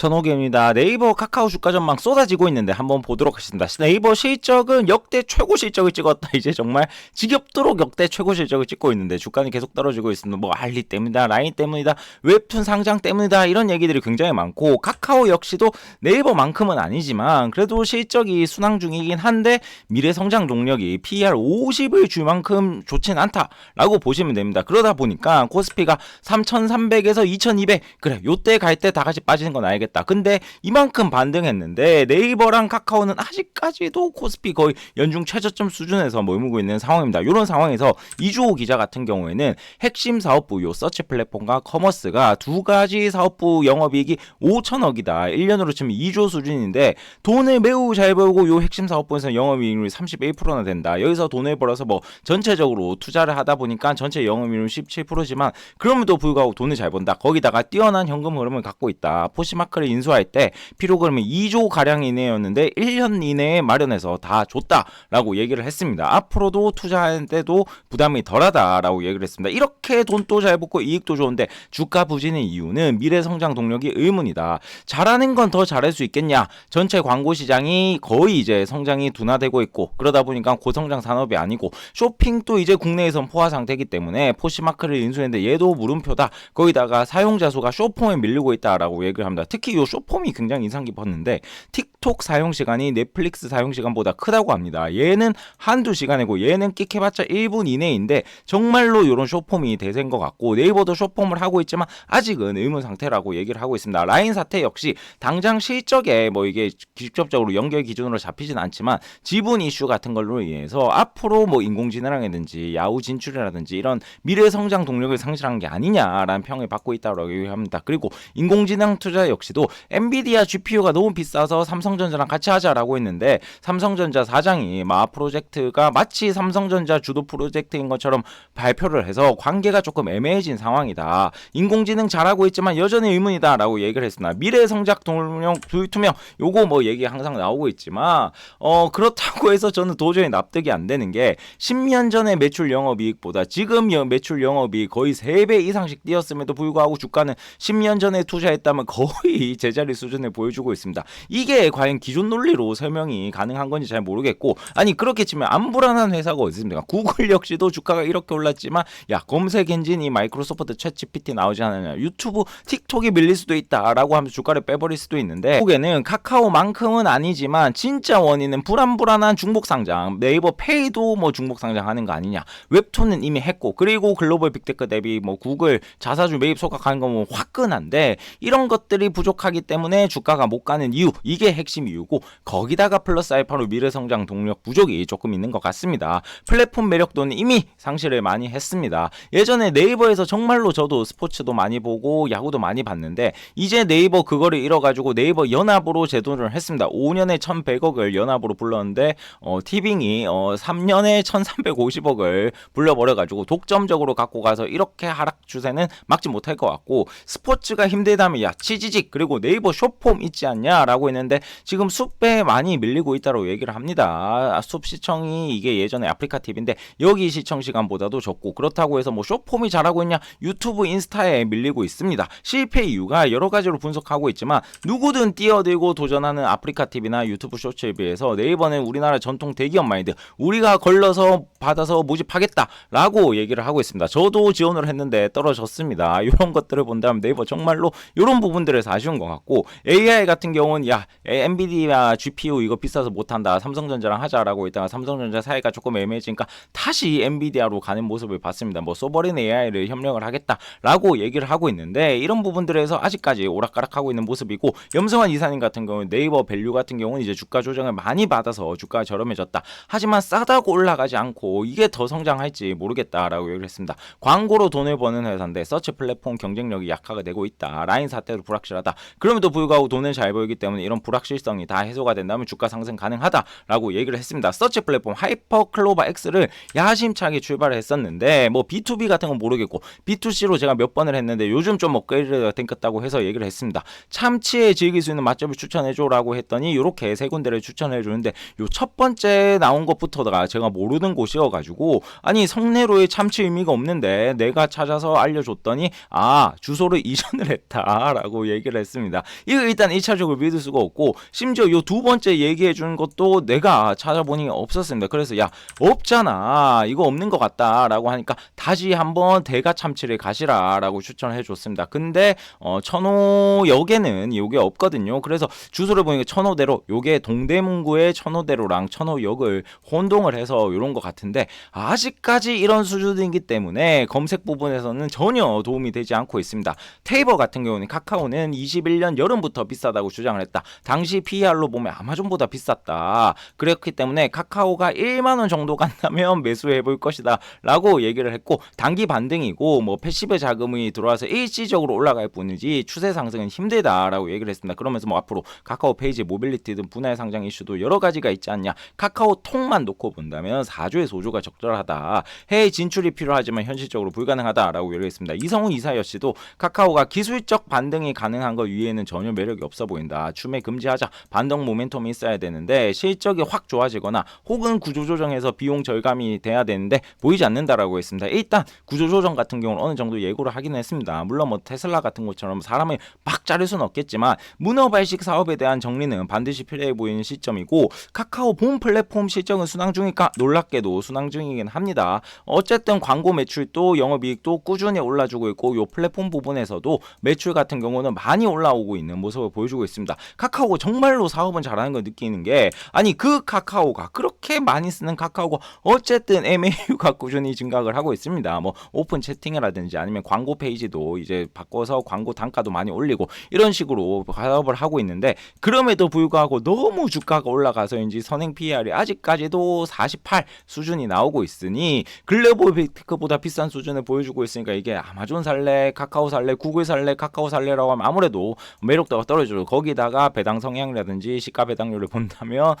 천호겸입니다. 네이버 카카오 주가 전망 쏟아지고 있는데 한번 보도록 하겠습니다. 네이버 실적은 역대 최고 실적을 찍었다. 이제 정말 지겹도록 역대 최고 실적을 찍고 있는데 주가는 계속 떨어지고 있습니다. 뭐 알리 때문이다, 라인 때문이다, 웹툰 상장 때문이다 이런 얘기들이 굉장히 많고 카카오 역시도 네이버만큼은 아니지만 그래도 실적이 순항 중이긴 한데 미래 성장 동력이 PER 50을 줄 만큼 좋진 않다라고 보시면 됩니다. 그러다 보니까 코스피가 3,300에서 2,200 그래 요때 갈 때 다 같이 빠지는 건 알겠다. 근데 이만큼 반등했는데 네이버랑 카카오는 아직까지도 코스피 거의 연중 최저점 수준에서 머물고 있는 상황입니다. 이런 상황에서 이주호 기자 같은 경우에는 핵심 사업부 요 서치 플랫폼과 커머스가 두 가지 사업부 영업이익이 5천억이다. 1년으로 치면 2조 수준인데 돈을 매우 잘 벌고 요 핵심 사업부에서 영업이익률이 31%나 된다. 여기서 돈을 벌어서 뭐 전체적으로 투자를 하다 보니까 전체 영업이익률 17%지만 그럼에도 불구하고 돈을 잘 번다. 거기다가 뛰어난 현금 흐름을 갖고 있다. 포시마크를 인수할 때 필요 그러면 2조 가량 이내였는데 1년 이내에 마련해서 다 줬다라고 얘기를 했습니다. 앞으로도 투자할 때도 부담이 덜하다라고 얘기를 했습니다. 이렇게 돈도 잘 벌고 이익도 좋은데 주가 부진의 이유는 미래 성장 동력이 의문이다. 잘하는 건 더 잘할 수 있겠냐? 전체 광고 시장이 거의 이제 성장이 둔화되고 있고 그러다 보니까 고성장 산업이 아니고 쇼핑도 이제 국내에선 포화 상태이기 때문에 포시마크를 인수했는데 얘도 물음표다. 거기다가 사용자 수가 쇼폼에 밀리고 있다라고 얘기를 합니다. 특히 이 쇼폼이 굉장히 인상 깊었는데 틱톡 사용 시간이 넷플릭스 사용 시간보다 크다고 합니다. 얘는 한두 시간이고 얘는 끽해봤자 1분 이내인데 정말로 이런 쇼폼이 대세인 것 같고 네이버도 쇼폼을 하고 있지만 아직은 의문 상태라고 얘기를 하고 있습니다. 라인 사태 역시 당장 실적에 뭐 이게 직접적으로 연결 기준으로 잡히진 않지만 지분 이슈 같은 걸로 인해서 앞으로 뭐 인공지능이라든지 야후 진출이라든지 이런 미래 성장 동력을 상실한 게 아니냐라는 평을 받고 있다고 얘기합니다. 그리고 인공지능 투자 역시도 엔비디아 GPU가 너무 비싸서 삼성전자랑 같이 하자라고 했는데 삼성전자 사장이 마 프로젝트가 마치 삼성전자 주도 프로젝트인 것처럼 발표를 해서 관계가 조금 애매해진 상황이다. 인공지능 잘하고 있지만 여전히 의문이다라고 얘기를 했습니다. 미래 성장 동력 불투명 요거 뭐 얘기 항상 나오고 있지만 그렇다고 해서 저는 도저히 납득이 안 되는 게 10년 전의 매출 영업이익보다 지금 매출 영업이 거의 3배 이상씩 뛰었음에도 불구하고 주가는 10년 전에 투자했다면 거의 제자리 수준을 보여주고 있습니다. 이게 과연 기존 논리로 설명이 가능한 건지 잘 모르겠고 아니 그렇게 치면 안 불안한 회사가 어디 있습니까? 구글 역시도 주가가 이렇게 올랐지만 야 검색 엔진이 마이크로소프트 챗 GPT 나오지 않느냐 유튜브 틱톡이 밀릴 수도 있다라고 하면서 주가를 빼버릴 수도 있는데 결국에는 카카오만큼은 아니지만 진짜 원인은 불안한 중복 상장 네이버 페이도 뭐 중복 상장하는 거 아니냐 웹툰은 이미 했고 그리고 글로벌 빅테크 대비 뭐 구글 자사주 매입 소각하는 건 뭐 화끈한데 이런 것들이 부족하기 때문에 주가가 못 가는 이유 이게 핵심 이유고 거기다가 플러스 알파로 미래 성장 동력 부족이 조금 있는 것 같습니다. 플랫폼 매력도는 이미 상실을 많이 했습니다. 예전에 네이버에서 정말로 저도 스포츠도 많이 보고 야구도 많이 봤는데 이제 네이버 그거를 잃어가지고 네이버 연합으로 제도를 했습니다. 5년에 1,100억을 연합으로 불렀는데 티빙이 3년에 1,350억을 불러버려가지고 독점적으로 갖고 가서 이렇게 하락 추세는 막지 못할 것 같고 스포츠가 힘들다면 야 치지직 그리고 네이버 쇼폼 있지 않냐 라고 했는데 지금 숲에 많이 밀리고 있다고 얘기를 합니다. 숲 시청이 이게 예전에 아프리카 TV인데 여기 시청 시간보다도 적고 그렇다고 해서 뭐 쇼폼이 잘하고 있냐 유튜브 인스타에 밀리고 있습니다. 실패 이유가 여러 가지로 분석하고 있지만 누구든 뛰어들고 도전하는 아프리카 TV나 유튜브 쇼츠에 비해서 네이버는 우리나라 전통 대기업 마인드 우리가 걸러서 받아서 모집하겠다라고 얘기를 하고 있습니다. 저도 지원을 했는데 떨어졌습니다. 이런 것들을 본다면 네이버 정말로 이런 부분들에서 아쉬운 것 같고 AI 같은 경우는 야 엔비디아 GPU 이거 비싸서 못한다 삼성전자랑 하자라고 있다가 삼성전자 사이가 조금 애매해지니까 다시 엔비디아로 가는 모습을 봤습니다. 뭐 소버린 AI를 협력을 하겠다라고 얘기를 하고 있는데 이런 부분들에서 아직까지 오락가락하고 있는 모습이고 염성환 이사님 같은 경우는 네이버 밸류 같은 경우는 이제 주가 조정을 많이 받아서 주가가 저렴해졌다. 하지만 싸다고 올라가지 않고 이게 더 성장할지 모르겠다라고 얘기를 했습니다. 광고로 돈을 버는 회사인데 서치 플랫폼 경쟁력이 약화가 되고 있다. 라인 사태도 불확실하다. 그럼에도 불구하고 돈을 잘 벌기 때문에 이런 불확실 불확실성이 다 해소가 된다면 주가 상승 가능하다라고 얘기를 했습니다. 서치 플랫폼 하이퍼클로바 X를 야심차게 출발을 했었는데 뭐 B2B 같은 건 모르겠고 B2C로 제가 몇 번을 했는데 요즘 좀 업그레이드가 땡겼다고 해서 얘기를 했습니다. 참치에 즐길 수 있는 맛집을 추천해줘라고 했더니 이렇게 세 군데를 추천해주는데 요 첫 번째 나온 것부터가 제가 모르는 곳이어가지고 아니 성내로의 참치 의미가 없는데 내가 찾아서 알려줬더니 주소를 이전을 했다라고 얘기를 했습니다. 이거 일단 1차적으로 믿을 수가 없고 심지어 요 두 번째 얘기해 준 것도 내가 찾아보니 없었습니다. 그래서 야 없잖아 이거 없는 것 같다라고 하니까 다시 한번 대가 참치를 가시라라고 추천해 줬습니다. 근데 천호역에는 요게 없거든요. 그래서 주소를 보니까 천호대로 요게 동대문구의 천호대로랑 천호역을 혼동을 해서 요런 것 같은데 아직까지 이런 수준이기 때문에 검색 부분에서는 전혀 도움이 되지 않고 있습니다. 테이버 같은 경우는 카카오는 21년 여름부터 비싸다고 주장을 했다. 당시 PER로 보면 아마존보다 비쌌다. 그렇기 때문에 카카오가 1만원 정도 간다면 매수해 볼 것이다 라고 얘기를 했고 단기 반등이고 뭐 패시브 자금이 들어와서 일시적으로 올라갈 뿐이지 추세 상승은 힘들다라고 얘기를 했습니다. 그러면서 뭐 앞으로 카카오 페이지 모빌리티 등 분할 상장 이슈도 여러 가지가 있지 않냐. 카카오톡만 놓고 본다면 4조의 소조가 적절하다. 해외 진출이 필요하지만 현실적으로 불가능하다라고 얘기를 했습니다. 이성훈 이사여 씨도 카카오가 기술적 반등이 가능한 것 위에는 전혀 매력이 없어 보인다. 춤에 금지하자. 반등 모멘텀이 있어야 되는데 실적이 확 좋아지거나 혹은 구조조정해서 비용 절감이 돼야 되는데 보이지 않는다라고 했습니다. 일단 구조조정 같은 경우는 어느 정도 예고를 하긴 했습니다. 물론 뭐 테슬라 같은 것처럼 사람을 막 자를 수는 없겠지만 문어발식 사업에 대한 정리는 반드시 필요해 보이는 시점이고 카카오 본 플랫폼 실적은 순항 중이니까 놀랍게도 순항 중이긴 합니다. 어쨌든 광고 매출도 영업이익도 꾸준히 올라주고 있고 요 플랫폼 부분에서도 매출 같은 경우는 많이 올라오고 있는 모습을 보여주고 있습니다. 카카오가 정말로 사업은 잘하는 걸 느끼는 게 아니 그 카카오가 그렇게 많이 쓰는 카카오가 어쨌든 MAU가 꾸준히 증가를 하고 있습니다. 뭐 오픈 채팅이라든지 아니면 광고 페이지도 이제 바꿔서 광고 단가도 많이 올리고 이런 식으로 사업을 하고 있는데 그럼에도 불구하고 너무 주가가 올라가서인지 선행 PER이 아직까지도 48 수준이 나오고 있으니 글로벌 빅테크보다 비싼 수준을 보여주고 있으니까 이게 아마존 살래, 카카오 살래, 구글 살래, 카카오 살래라고 하면 아무래도 매력도가 떨어지죠. 거기다가 배당 성향이라든지 시가 배당률을 본다면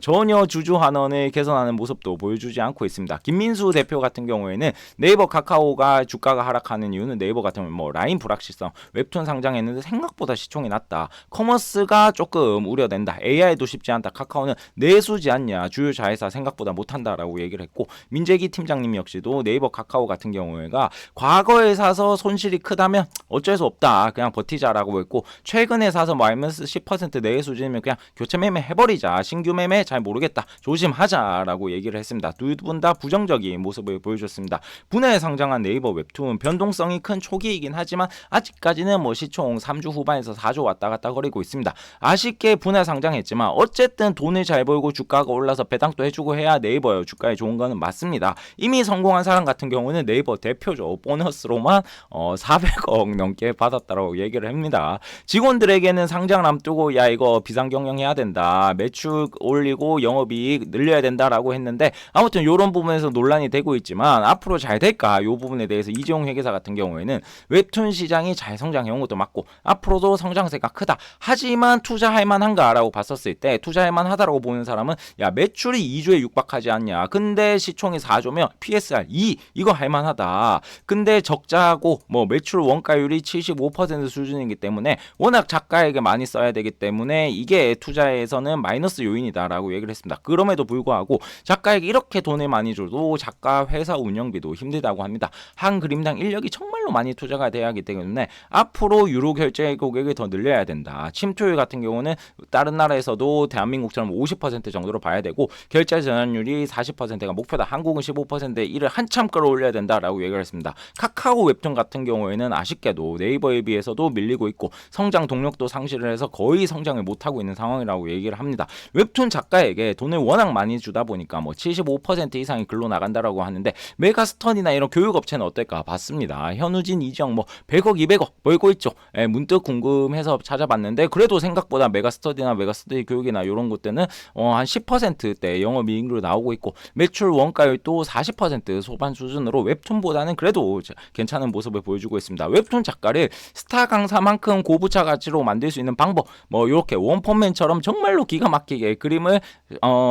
전혀 주주 환원을 개선하는 모습도 보여주지 않고 있습니다. 김민수 대표 같은 경우에는 네이버 카카오가 주가가 하락하는 이유는 네이버 같은 경우는 뭐 라인 불확실성, 웹툰 상장했는데 생각보다 시총이 낮다. 커머스가 조금 우려된다. AI도 쉽지 않다. 카카오는 내수지 않냐. 주요 자회사 생각보다 못한다라고 얘기를 했고 민재기 팀장님 역시도 네이버 카카오 같은 경우에가 과거에 사서 손실이 크다면 어쩔 수 없다. 그냥 버티자라고 했고 최근에 사서 마이너스 10% 내외 수준이면 그냥 교체 매매 해버리자. 신규 매매 잘 모르겠다. 조심하자라고 얘기를 했습니다. 두 분 다 부정적인 모습을 보여줬습니다. 분할 상장한 네이버 웹툰 변동성이 큰 초기이긴 하지만 아직까지는 뭐 시총 3주 후반에서 4조 왔다 갔다 거리고 있습니다. 아쉽게 분할 상장했지만 어쨌든 돈을 잘 벌고 주가가 올라서 배당도 해주고 해야 네이버 주가에 좋은 거는 맞습니다. 이미 성공한 사람 같은 경우는 네이버 대표죠. 보너스로만 400억 넘게 받았다고 얘기를 합니다. 직원들에게는 상장을 앞두고 야 이거 비상경영 해야 된다. 매출 올리고 영업이익 늘려야 된다라고 했는데 아무튼 이런 부분에서 논란이 되고 있지만 앞으로 잘 될까? 이 부분에 대해서 이재용 회계사 같은 경우에는 웹툰 시장이 잘 성장해온 것도 맞고 앞으로도 성장세가 크다. 하지만 투자할 만한가라고 봤었을 때 투자할 만하다라고 보는 사람은 야 매출이 2조에 육박하지 않냐. 근데 시총이 4조면 PSR 2 이거 할 만하다. 근데 적자고 뭐 매출 원가율이 75% 수준이기 때문에 워낙 작가에게 많이 써야 되기 때문에 이게 투자에서는 마이너스 요인이다라고 얘기를 했습니다. 그럼에도 불구하고 작가에게 이렇게 돈을 많이 줘도 작가 회사 운영비도 힘들다고 합니다. 한 그림당 인력이 정말로 많이 투자가 돼야 하기 때문에 앞으로 유로 결제 고객을 더 늘려야 된다. 침투율 같은 경우는 다른 나라에서도 대한민국처럼 50% 정도로 봐야 되고 결제 전환율이 40%가 목표다. 한국은 15%에 이를 한참 끌어올려야 된다라고 얘기를 했습니다. 카카오 웹툰 같은 경우에는 아쉽게도 네이버에 비해서도 밀리고 있고 성장 동력도 상실을 해서 거의 성장을 못하고 있는 상황이라고 얘기를 합니다. 웹툰 작가에게 돈을 워낙 많이 주다 보니까 뭐 75% 이상이 글로 나간다라고 하는데 메가스터디나 이런 교육업체는 어떨까 봤습니다. 현우진, 이지영 뭐 100억, 200억 벌고 있죠. 문득 궁금해서 찾아봤는데 그래도 생각보다 메가스터디나 메가스터디 교육이나 이런 곳들은 한 10%대 영업이익으로 나오고 있고 매출 원가율도 40% 소반 수준으로 웹툰보다는 그래도 괜찮은 모습을 보여주고 있습니다. 웹툰 작가를 스타 강사만큼 고부차 가치로 만들 수 있는 방법 뭐 이렇게 이렇게 원펀맨처럼 정말로 기가 막히게 그림을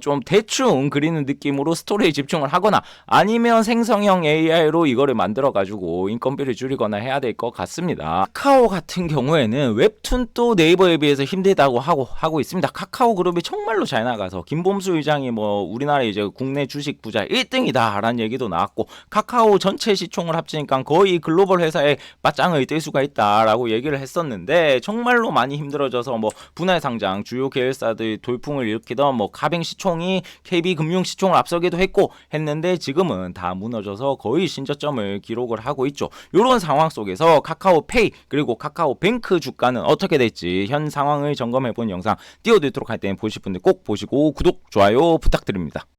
좀 대충 그리는 느낌으로 스토리에 집중을 하거나 아니면 생성형 AI로 이거를 만들어 가지고 인건비를 줄이거나 해야 될 것 같습니다. 카카오 같은 경우에는 웹툰도 네이버에 비해서 힘들다고 하고 있습니다. 카카오 그룹이 정말로 잘 나가서 김범수 의장이 뭐 우리나라 이제 국내 주식 부자 1등이다라는 얘기도 나왔고, 카카오 전체 시총을 합치니까 거의 글로벌 회사의 맞짱을 뜰 수가 있다라고 얘기를 했었는데, 정말로 많이 힘들어져서 뭐 분할 상장 주요 계열사들 돌풍을 일으키던 뭐 카뱅 시총이 KB금융 시총을 앞서기도 했는데 지금은 다 무너져서 거의 신저점을 기록을 하고 있죠. 이런 상황 속에서 카카오페이 그리고 카카오뱅크 주가는 어떻게 될지 현 상황을 점검해본 영상 띄워드리도록 할 때는 보실 분들 꼭 보시고 구독, 좋아요 부탁드립니다.